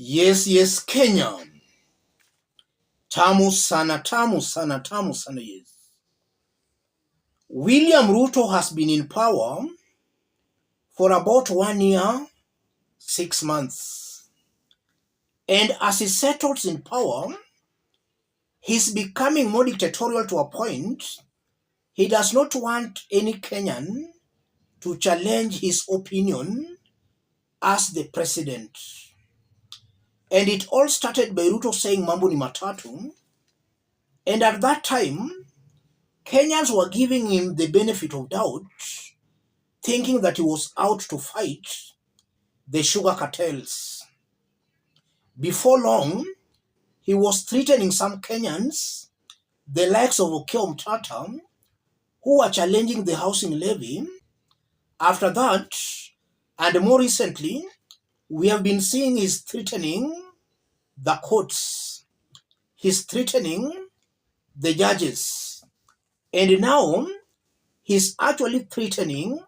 Yes, Kenya. Tamu sana, tamu sana, tamu sana, yes. William Ruto has been in power for about 1 year, 6 months. And as he settles in power, he's becoming more dictatorial to a point. He does not want any Kenyan to challenge his opinion as the president. And it all started by Ruto saying mambo ni matatu. And at that time, Kenyans were giving him the benefit of doubt, thinking that he was out to fight the sugar cartels. Before long, he was threatening some Kenyans, the likes of Okiya Mtata, who were challenging the housing levy. After that, and more recently, we have been seeing he's threatening the courts. He's threatening the judges. And now, he's actually threatening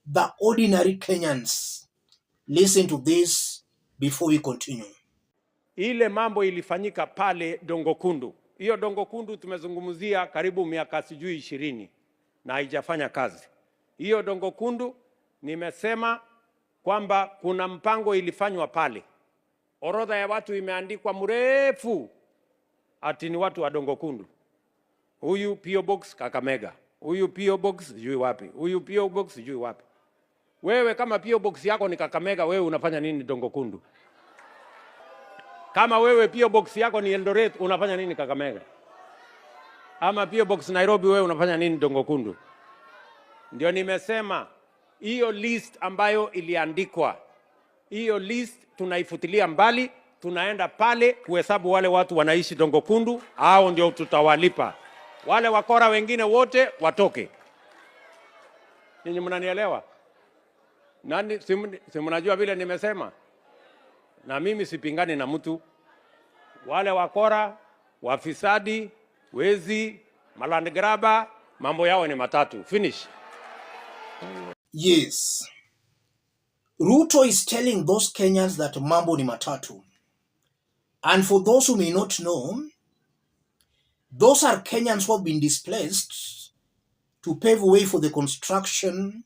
the ordinary Kenyans. Listen to this before we continue. Ile mambo ilifanyika pale Dongo Kundu. Hiyo Dongo Kundu tumezungumzia karibu miaka sijui 20 na haijafanya kazi. Hiyo Dongo Kundu nimesema kwamba kuna mpango ilifanywa pale. Orodha ya watu imeandikwa mrefu ati ni watu wa Dongo Kundu. Huyu PO Box Kakamega, huyu PO Box sijui wapi, huyu PO Box sijui wapi. Wewe kama PO Box yako ni Kakamega, wewe unafanya nini Dongo Kundu? Kama wewe PO Box yako ni Eldoret, unafanya nini Kakamega? Ama PO Box Nairobi, wewe unafanya nini Dongo Kundu? Ndio nimesema hiyo list ambayo iliandikwa, hiyo list tunaifutilia mbali, tunaenda pale kuhesabu wale watu wanaishi Dongo Kundu, hao ndio tutawalipa. Wale wakora wengine wote watoke. Ninyi mnanielewa? Nani si mnajua vile nimesema? Na mimi sipingani na mtu. Wale wakora, wafisadi, wezi, maland grabber, mambo yao ni matatu. Finish. Yes. Ruto is telling those Kenyans that mambo ni matatu. And for those who may not know, those are Kenyans who have been displaced to pave way for the construction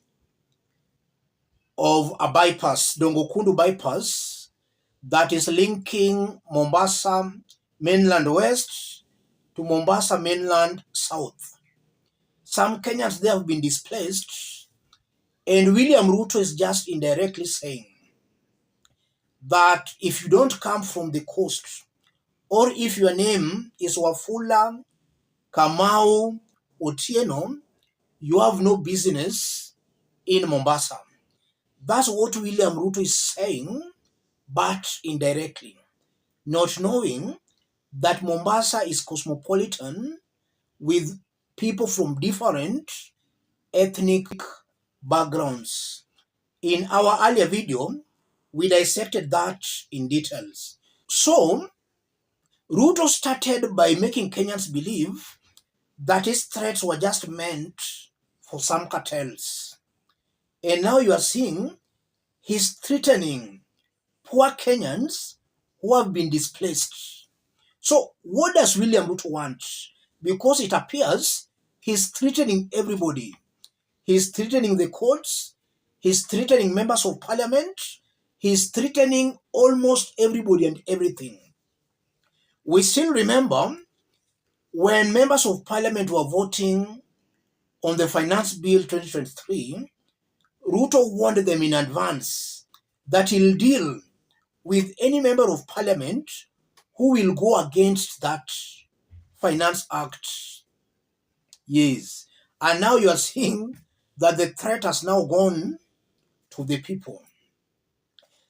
of a bypass, Dongo Kundu bypass, that is linking Mombasa mainland west to Mombasa mainland south. Some Kenyans there have been displaced, and William Ruto is just indirectly saying that if you don't come from the coast, or if your name is Wafula, Kamau, Otieno, you have no business in Mombasa. That's what William Ruto is saying, but indirectly, not knowing that Mombasa is cosmopolitan with people from different ethnic backgrounds. In our earlier video, we dissected that in details. So, Ruto started by making Kenyans believe that his threats were just meant for some cartels. And now you are seeing he's threatening poor Kenyans who have been displaced. So what does William Ruto want? Because it appears he's threatening everybody. He's threatening the courts. He's threatening members of parliament. He's threatening almost everybody and everything. We still remember when members of parliament were voting on the Finance Bill 2023, Ruto warned them in advance that he'll deal with any member of parliament who will go against that Finance Act. Yes. And now you are seeing that the threat has now gone to the people.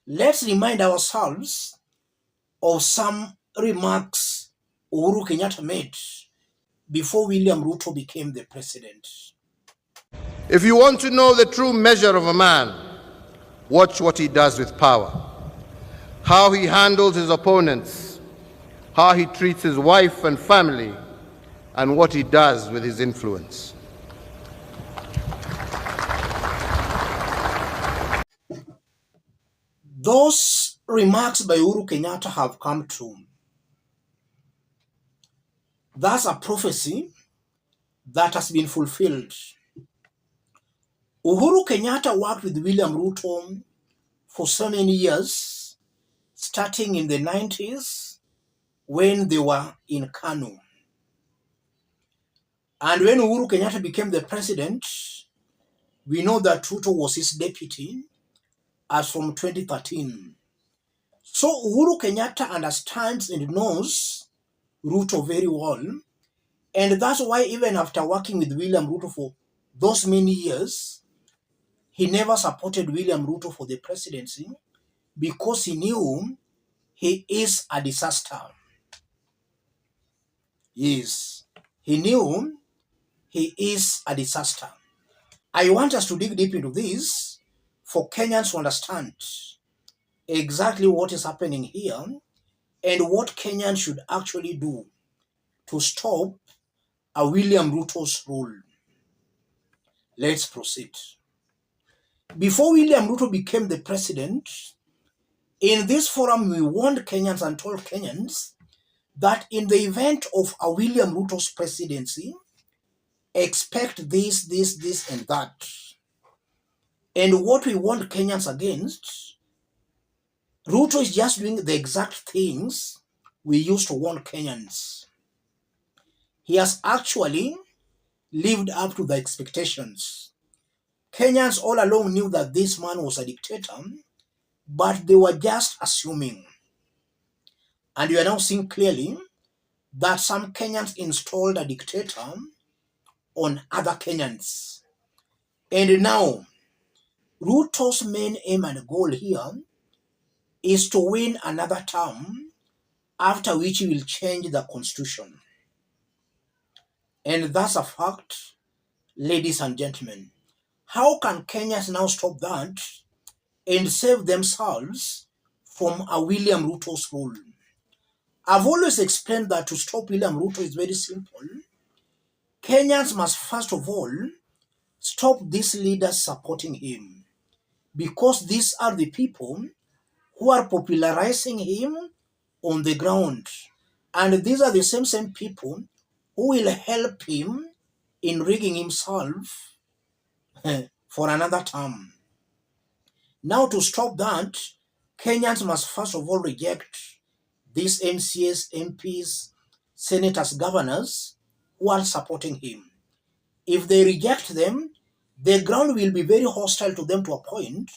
Let's remind ourselves of some remarks Uhuru Kenyatta made before William Ruto became the president. If you want to know the true measure of a man, watch what he does with power, how he handles his opponents, how he treats his wife and family, and what he does with his influence. Those remarks by Uhuru Kenyatta have come true. That's a prophecy that has been fulfilled. Uhuru Kenyatta worked with William Ruto for so many years, starting in the 90s when they were in Kanu. And when Uhuru Kenyatta became the president, we know that Ruto was his deputy as from 2013. So Uhuru Kenyatta understands and knows Ruto very well. And that's why even after working with William Ruto for those many years, he never supported William Ruto for the presidency because he knew he is a disaster. Yes, he knew he is a disaster. I want us to dig deep into this for Kenyans to understand exactly what is happening here and what Kenyans should actually do to stop a William Ruto's rule. Let's proceed. Before William Ruto became the president, in this forum we warned Kenyans and told Kenyans that in the event of a William Ruto's presidency, expect this, and that. And what we warned Kenyans against, Ruto is just doing the exact things we used to warn Kenyans. He has actually lived up to the expectations. Kenyans all along knew that this man was a dictator, but they were just assuming. And you are now seeing clearly that some Kenyans installed a dictator on other Kenyans. And now, Ruto's main aim and goal here is to win another term, after which he will change the constitution. And that's a fact, ladies and gentlemen. How can Kenyans now stop that and save themselves from a William Ruto's rule? I've always explained that to stop William Ruto is very simple. Kenyans must first of all stop these leaders supporting him, because these are the people who are popularizing him on the ground. And these are the same people who will help him in rigging himself for another term. Now, to stop that, Kenyans must first of all reject these MCAs, MPs, senators, governors who are supporting him. If they reject them, the ground will be very hostile to them to a point.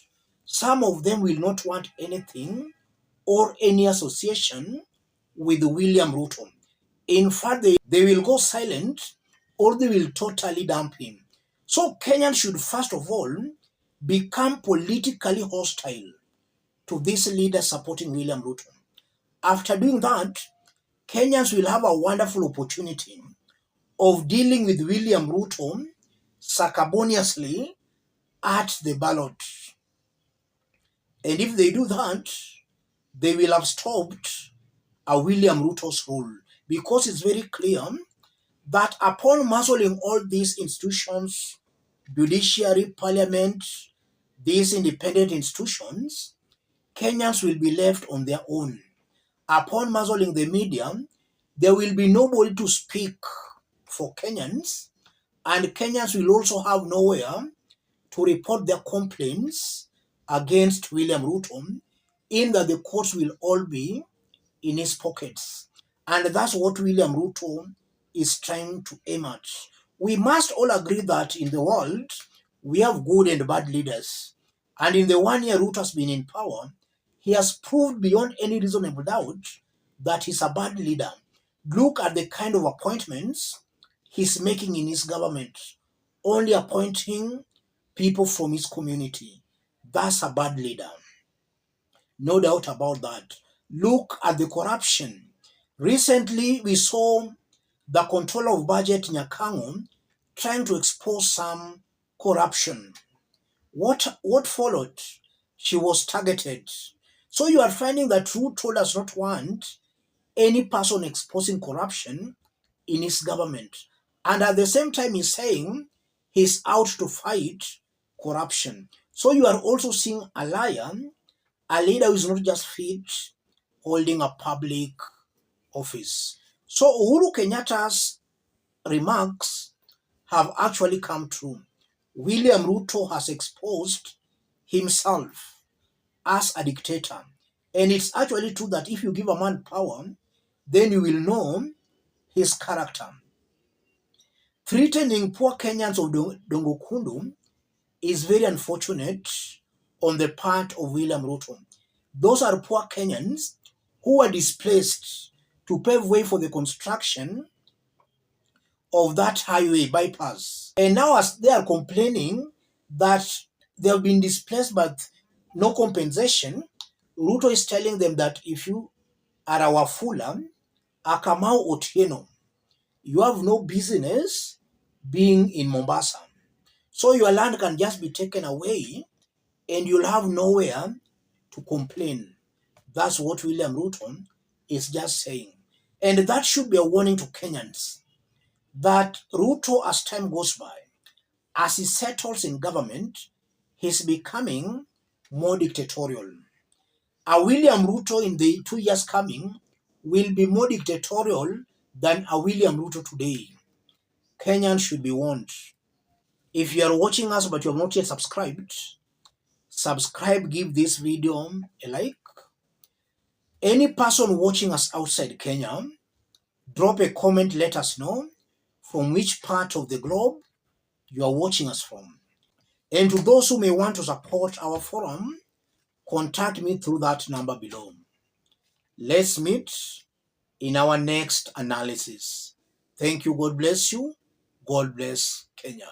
Some of them will not want anything or any association with William Ruto. In fact, they will go silent or they will totally dump him. So Kenyans should first of all become politically hostile to this leader supporting William Ruto. After doing that, Kenyans will have a wonderful opportunity of dealing with William Ruto sacamoniously at the ballot. And if they do that, they will have stopped a William Ruto's rule, because it's very clear that upon marshalling all these institutions, judiciary, parliament, these independent institutions, Kenyans will be left on their own. Upon marshalling the media, there will be nobody to speak for Kenyans, and Kenyans will also have nowhere to report their complaints against William Ruto, in that the courts will all be in his pockets. And that's what William Ruto is trying to aim at. We must all agree that in the world, we have good and bad leaders. And in the 1 year Ruto has been in power, he has proved beyond any reasonable doubt that he's a bad leader. Look at the kind of appointments he's making in his government, only appointing people from his community. That's a bad leader. No doubt about that. Look at the corruption. Recently, we saw the controller of budget, Nyakango, trying to expose some corruption. What followed? She was targeted. So you are finding that Ruto does not want any person exposing corruption in his government. And at the same time, he's saying he's out to fight corruption. So you are also seeing a liar a leader who is not just fit holding a public office. So Uhuru Kenyatta's remarks have actually come true. William Ruto has exposed himself as a dictator. And it's actually true that if you give a man power, then you will know his character. Threatening poor Kenyans of Dongokundu is very unfortunate on the part of William Ruto. Those are poor Kenyans who were displaced to pave way for the construction of that highway bypass. And now as they are complaining that they have been displaced but no compensation, Ruto is telling them that if you are our Fula, Akamau Otieno, you have no business being in Mombasa. So your land can just be taken away and you'll have nowhere to complain. That's what William Ruto is just saying. And that should be a warning to Kenyans that Ruto, as time goes by, as he settles in government, he's becoming more dictatorial. A William Ruto in the 2 years coming will be more dictatorial than a William Ruto today. Kenyans should be warned. If you are watching us but you have not yet subscribed, subscribe, give this video a like. Any person watching us outside Kenya, drop a comment, let us know from which part of the globe you are watching us from. And to those who may want to support our forum, contact me through that number below. Let's meet in our next analysis. Thank you. God bless you. God bless Kenya.